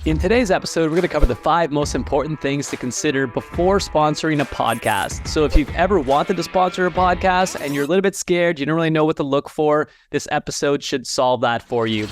In today's episode, we're going to cover the 5 most important things to consider before sponsoring a podcast. So if you've ever wanted to sponsor a podcast and you're a little bit scared, you don't really know what to look for, this episode should solve that for you.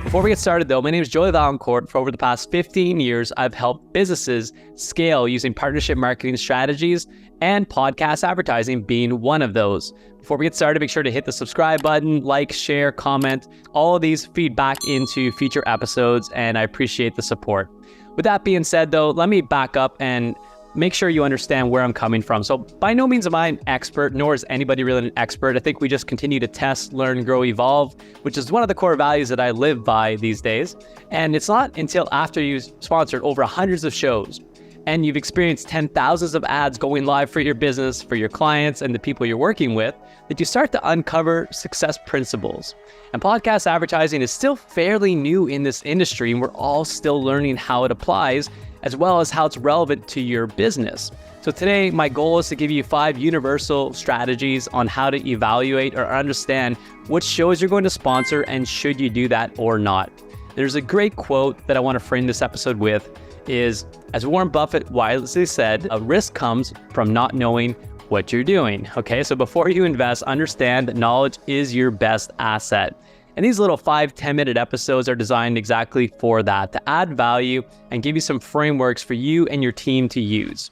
Before we get started though, my name is Joey Valancourt. For over the past 15 years, I've helped businesses scale using partnership marketing strategies and podcast advertising being one of those. Before we get started, make sure to hit the subscribe button, like, share, comment. All of these feed back into future episodes and I appreciate the support. With that being said though, let me back up and make sure you understand where I'm coming from. So by no means am I an expert, nor is anybody really an expert. I think we just continue to test, learn, grow, evolve, which is one of the core values that I live by these days. And it's not until after you've sponsored over hundreds of shows and you've experienced 10,000s of ads going live for your business, for your clients, and the people you're working with, that you start to uncover success principles. And podcast advertising is still fairly new in this industry, and we're all still learning how it applies, as well as how it's relevant to your business. So today, my goal is to give you 5 universal strategies on how to evaluate or understand which shows you're going to sponsor and should you do that or not. There's a great quote that I want to frame this episode with is, as Warren Buffett wisely said, a risk comes from not knowing what you're doing. Okay, so before you invest, understand that knowledge is your best asset. And these little 5-10 minute episodes are designed exactly for that, to add value and give you some frameworks for you and your team to use.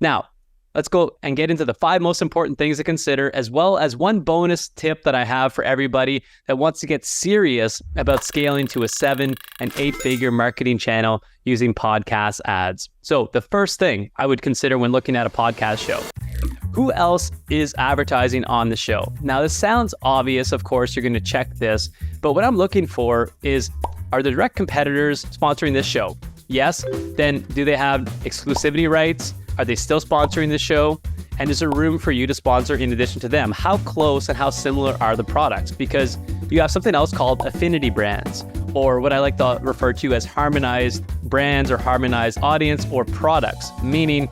Now, let's go and get into the 5 most important things to consider, as well as one bonus tip that I have for everybody that wants to get serious about scaling to a 7- and 8-figure marketing channel using podcast ads. So the first thing I would consider when looking at a podcast show: who else is advertising on the show? Now, this sounds obvious, of course, you're going to check this, but what I'm looking for is, are the direct competitors sponsoring this show? Yes. Then do they have exclusivity rights? Are they still sponsoring the show? And is there room for you to sponsor in addition to them? How close and how similar are the products? Because you have something else called affinity brands, or what I like to refer to as harmonized brands or harmonized audience or products, meaning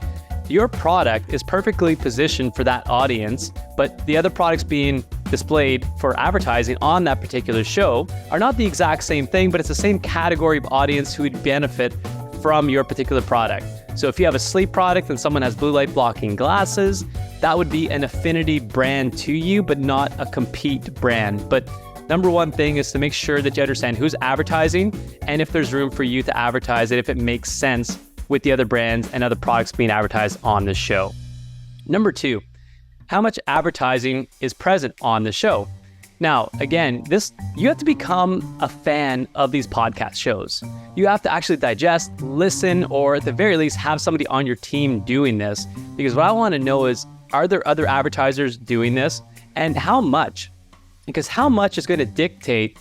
your product is perfectly positioned for that audience, but the other products being displayed for advertising on that particular show are not the exact same thing, but it's the same category of audience who would benefit from your particular product. So if you have a sleep product and someone has blue light blocking glasses, that would be an affinity brand to you, but not a compete brand. But number one thing is to make sure that you understand who's advertising and if there's room for you to advertise it, if it makes sense with the other brands and other products being advertised on the show. Number 2, how much advertising is present on the show? Now, again, you have to become a fan of these podcast shows. You have to actually digest, listen, or at the very least have somebody on your team doing this. Because what I want to know is, are there other advertisers doing this, and how much? Because how much is going to dictate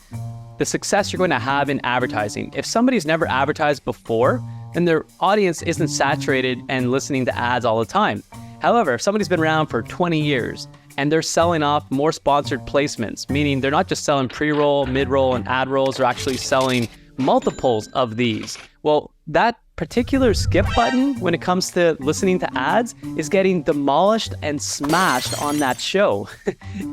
the success you're going to have in advertising. If somebody's never advertised before, then their audience isn't saturated and listening to ads all the time. However, if somebody's been around for 20 years and they're selling off more sponsored placements, meaning they're not just selling pre-roll, mid-roll, and ad rolls, they're actually selling multiples of these. Well, that particular skip button when it comes to listening to ads is getting demolished and smashed on that show.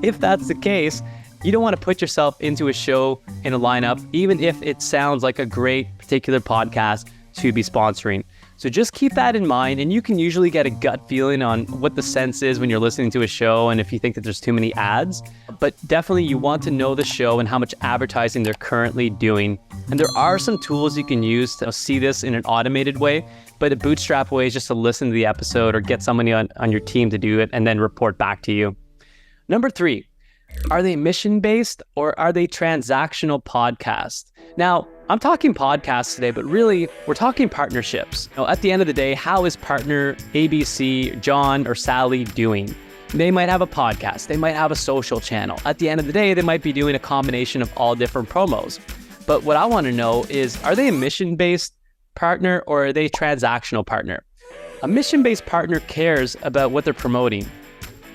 If that's the case, you don't want to put yourself into a show in a lineup, even if it sounds like a great particular podcast to be sponsoring. So just keep that in mind, and you can usually get a gut feeling on what the sense is when you're listening to a show and if you think that there's too many ads. But definitely you want to know the show and how much advertising they're currently doing. And there are some tools you can use to see this in an automated way, but a bootstrap way is just to listen to the episode or get somebody on your team to do it and then report back to you. Number 3, are they mission-based or are they transactional podcasts? Now, I'm talking podcasts today, but really we're talking partnerships. Now, at the end of the day, how is partner ABC, John or Sally doing? They might have a podcast, they might have a social channel. At the end of the day, they might be doing a combination of all different promos. But what I want to know is, are they a mission-based partner or are they a transactional partner? A mission-based partner cares about what they're promoting.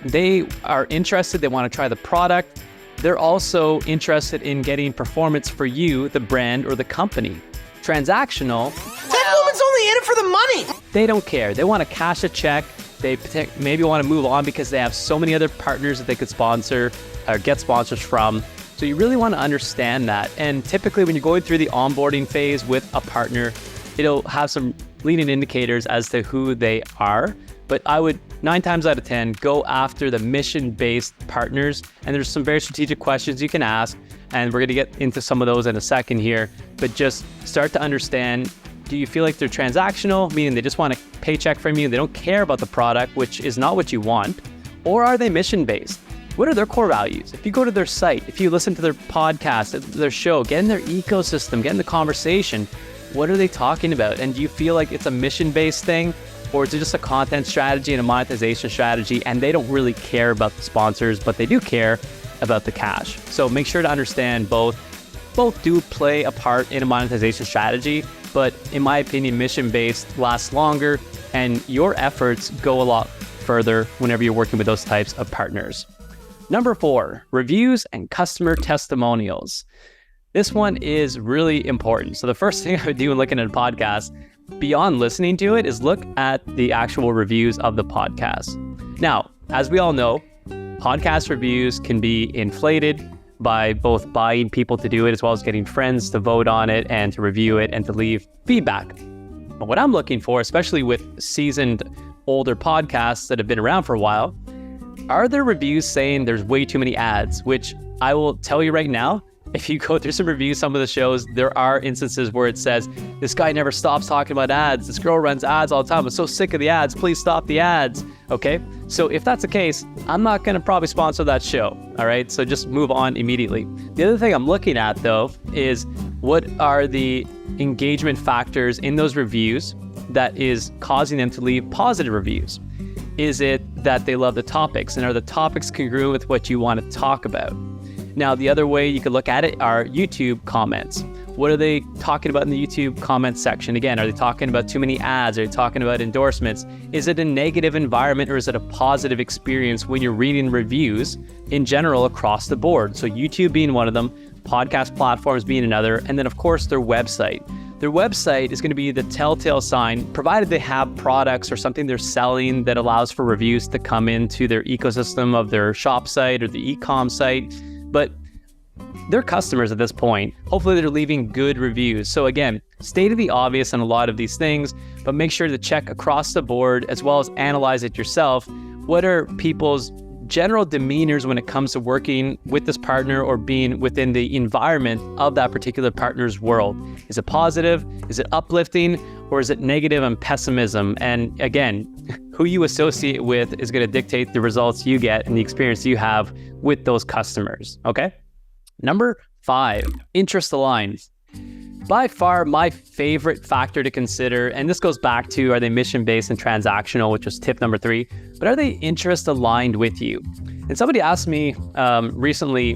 They are interested, they want to try the product. They're also interested in getting performance for you, the brand or the company. Transactional, that woman's only in it for the money. They don't care. They want to cash a check. They maybe want to move on because they have so many other partners that they could sponsor or get sponsors from. So you really want to understand that. And typically when you're going through the onboarding phase with a partner, it'll have some leading indicators as to who they are. But I would 9 times out of 10 go after the mission-based partners. And there's some very strategic questions you can ask. And we're going to get into some of those in a second here. But just start to understand, do you feel like they're transactional, meaning they just want a paycheck from you, they don't care about the product, which is not what you want? Or are they mission-based? What are their core values? If you go to their site, if you listen to their podcast, their show, get in their ecosystem, get in the conversation, what are they talking about? And do you feel like it's a mission-based thing? Or is it just a content strategy and a monetization strategy, and they don't really care about the sponsors, but they do care about the cash? So make sure to understand both. Both do play a part in a monetization strategy, but in my opinion, mission-based lasts longer, and your efforts go a lot further whenever you're working with those types of partners. Number 4, reviews and customer testimonials. This one is really important. So the first thing I would do when looking at a podcast, beyond listening to it, is look at the actual reviews of the podcast. Now, as we all know, podcast reviews can be inflated by both buying people to do it, as well as getting friends to vote on it and to review it and to leave feedback. But what I'm looking for, especially with seasoned older podcasts that have been around for a while, are there reviews saying there's way too many ads? Which I will tell you right now, if you go through some reviews, some of the shows, there are instances where it says, this guy never stops talking about ads. This girl runs ads all the time. I'm so sick of the ads. Please stop the ads. Okay. So if that's the case, I'm not going to probably sponsor that show. All right. So just move on immediately. The other thing I'm looking at though, is what are the engagement factors in those reviews that is causing them to leave positive reviews? Is it that they love the topics, and are the topics congruent with what you want to talk about? Now, the other way you could look at it are YouTube comments. What are they talking about in the YouTube comment section? Again, are they talking about too many ads? Are they talking about endorsements? Is it a negative environment, or is it a positive experience when you're reading reviews in general across the board? So YouTube being one of them, podcast platforms being another, and then of course their website. Their website is going to be the telltale sign, provided they have products or something they're selling that allows for reviews to come into their ecosystem of their shop site or the e-com site. But they're customers at this point. Hopefully they're leaving good reviews. So again, state the obvious on a lot of these things, but make sure to check across the board as well as analyze it yourself. What are people's general demeanors when it comes to working with this partner or being within the environment of that particular partner's world? Is it positive? Is it uplifting? Or is it negative and pessimism? And again, who you associate with is going to dictate the results you get and the experience you have with those customers. Okay. Number 5, interest aligned. By far my favorite factor to consider, and this goes back to, are they mission-based and transactional, which was tip number 3, but are they interest aligned with you? And somebody asked me recently,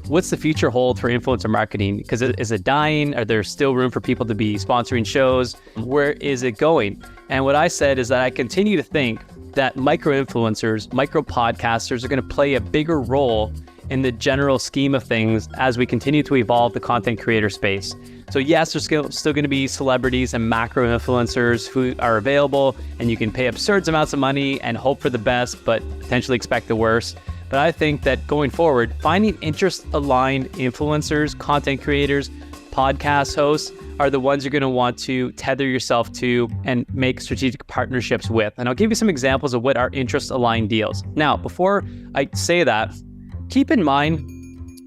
what's the future hold for influencer marketing? Because is it dying? Are there still room for people to be sponsoring shows? Where is it going? And what I said is that I continue to think that micro-influencers, micro-podcasters are going to play a bigger role in the general scheme of things as we continue to evolve the content creator space. So yes, there's still going to be celebrities and macro influencers who are available, and you can pay absurd amounts of money and hope for the best, but potentially expect the worst. But I think that going forward, finding interest-aligned influencers, content creators, podcast hosts are the ones you're going to want to tether yourself to and make strategic partnerships with. And I'll give you some examples of what are interest-aligned deals. Now, before I say that, keep in mind,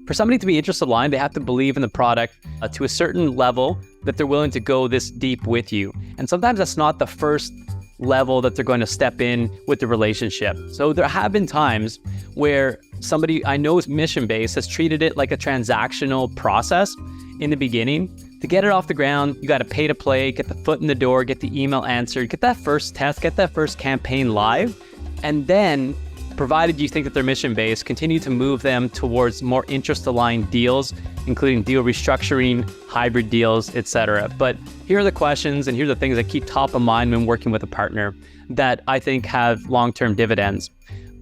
for somebody to be interest-aligned, they have to believe in the product to a certain level that they're willing to go this deep with you. And sometimes that's not the first level that they're going to step in with the relationship. So there have been times where somebody I know is mission-based has treated it like a transactional process in the beginning. To get it off the ground, you got to pay to play, get the foot in the door, get the email answered, get that first test, get that first campaign live, and then, provided you think that they're mission-based, continue to move them towards more interest-aligned deals, including deal restructuring, hybrid deals, etc. But here are the questions and here are the things that keep top of mind when working with a partner that I think have long-term dividends.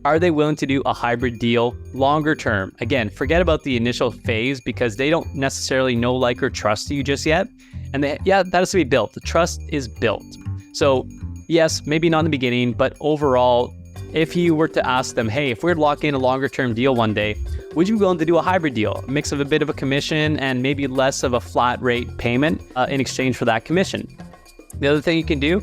Are they willing to do a hybrid deal longer term? Again, forget about the initial phase because they don't necessarily know, like, or trust you just yet. And that has to be built. The trust is built. So yes, maybe not in the beginning, but overall, If you were to ask them, hey, if we're to lock in a longer term deal one day, would you be willing to do a hybrid deal, a mix of a bit of a commission and maybe less of a flat rate payment in exchange for that commission? The other thing you can do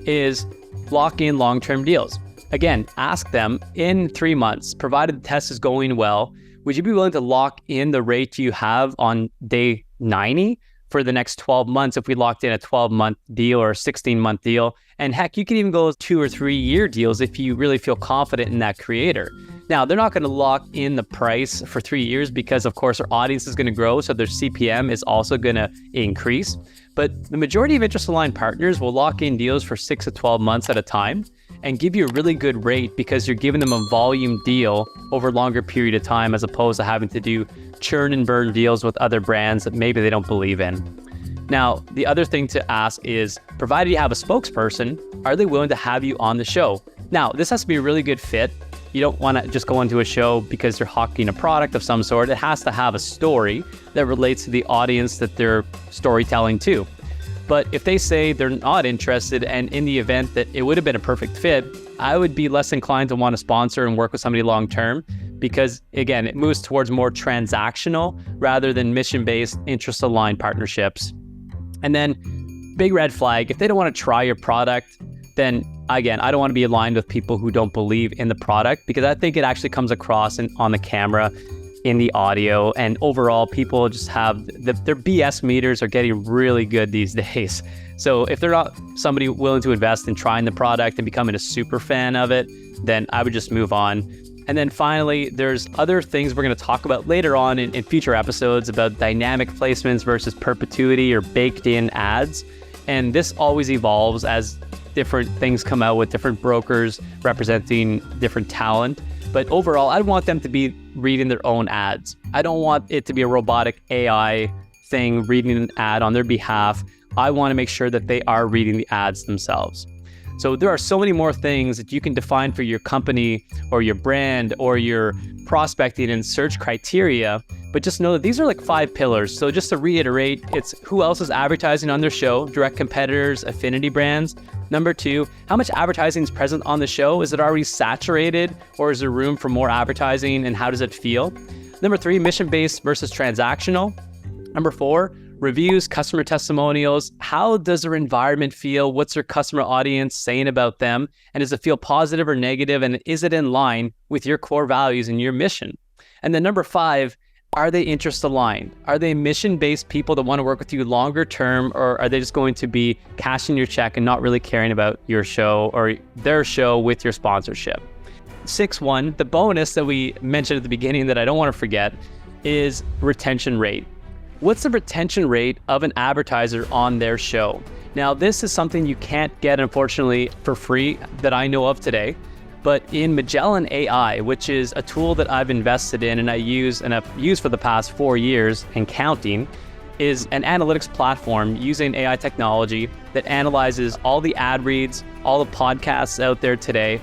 is lock in long-term deals. Again, ask them in 3 months, provided the test is going well, would you be willing to lock in the rate you have on day 90 for the next 12 months if we locked in a 12-month deal or a 16-month deal? And heck, you can even go 2 or 3 year deals if you really feel confident in that creator. Now, they're not going to lock in the price for 3 years because, of course, our audience is going to grow, so their CPM is also going to increase. But the majority of interest-aligned partners will lock in deals for 6 to 12 months at a time and give you a really good rate because you're giving them a volume deal over a longer period of time as opposed to having to do churn and burn deals with other brands that maybe they don't believe in. Now, the other thing to ask is, provided you have a spokesperson, are they willing to have you on the show? Now, this has to be a really good fit. You don't want to just go into a show because they're hawking a product of some sort. It has to have a story that relates to the audience that they're storytelling to. But if they say they're not interested, and in the event that it would have been a perfect fit, I would be less inclined to want to sponsor and work with somebody long-term because, again, it moves towards more transactional rather than mission-based, interest-aligned partnerships. And then, big red flag, if they don't want to try your product, then again, I don't want to be aligned with people who don't believe in the product because I think it actually comes across on the camera, in the audio, and overall people just have their BS meters are getting really good these days. So if they're not somebody willing to invest in trying the product and becoming a super fan of it, then I would just move on. And then finally, there's other things we're going to talk about later on in future episodes about dynamic placements versus perpetuity or baked in ads. And this always evolves as different things come out with different brokers representing different talent. But overall, I want them to be reading their own ads. I don't want it to be a robotic AI thing reading an ad on their behalf. I want to make sure that they are reading the ads themselves. So there are so many more things that you can define for your company or your brand or your prospecting and search criteria, but just know that these are like 5 pillars. So just to reiterate, it's who else is advertising on their show, direct competitors, affinity brands. Number 2, how much advertising is present on the show? Is it already saturated or is there room for more advertising and how does it feel? Number 3, mission-based versus transactional. Number 4, reviews, customer testimonials. How does their environment feel? What's their customer audience saying about them? And does it feel positive or negative? And is it in line with your core values and your mission? And then number 5, are they interest aligned? Are they mission-based people that want to work with you longer term, or are they just going to be cashing your check and not really caring about your show or their show with your sponsorship? 6.1, the bonus that we mentioned at the beginning that I don't want to forget is retention rate. What's the retention rate of an advertiser on their show? Now, this is something you can't get, unfortunately, for free that I know of today. But in Magellan AI, which is a tool that I've invested in and I've used for the past 4 years and counting, is an analytics platform using AI technology that analyzes all the ad reads, all the podcasts out there today,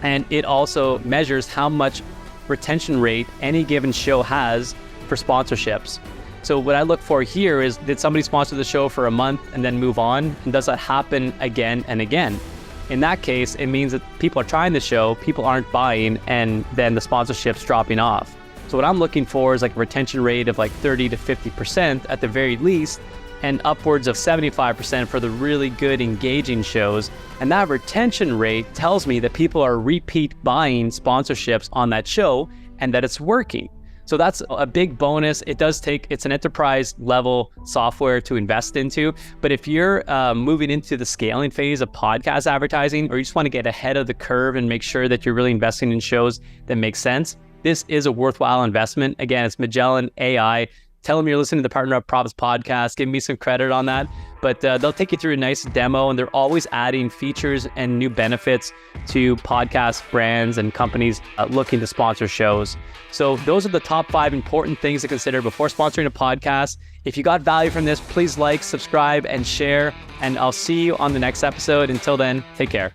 and it also measures how much retention rate any given show has for sponsorships. So what I look for here is, did somebody sponsor the show for a month and then move on? And does that happen again and again? In that case, it means that people are trying the show, people aren't buying, and then the sponsorship's dropping off. So what I'm looking for is like a retention rate of like 30 to 50% at the very least, and upwards of 75% for the really good engaging shows. And that retention rate tells me that people are repeat buying sponsorships on that show and that it's working. So that's a big bonus. It's an enterprise level software to invest into. But if you're moving into the scaling phase of podcast advertising, or you just want to get ahead of the curve and make sure that you're really investing in shows that make sense, this is a worthwhile investment. Again, it's Magellan AI. Tell them you're listening to the Partner Up Profits podcast. Give me some credit on that. But they'll take you through a nice demo, and they're always adding features and new benefits to podcast brands and companies looking to sponsor shows. So those are the top 5 important things to consider before sponsoring a podcast. If you got value from this, please like, subscribe, and share. And I'll see you on the next episode. Until then, take care.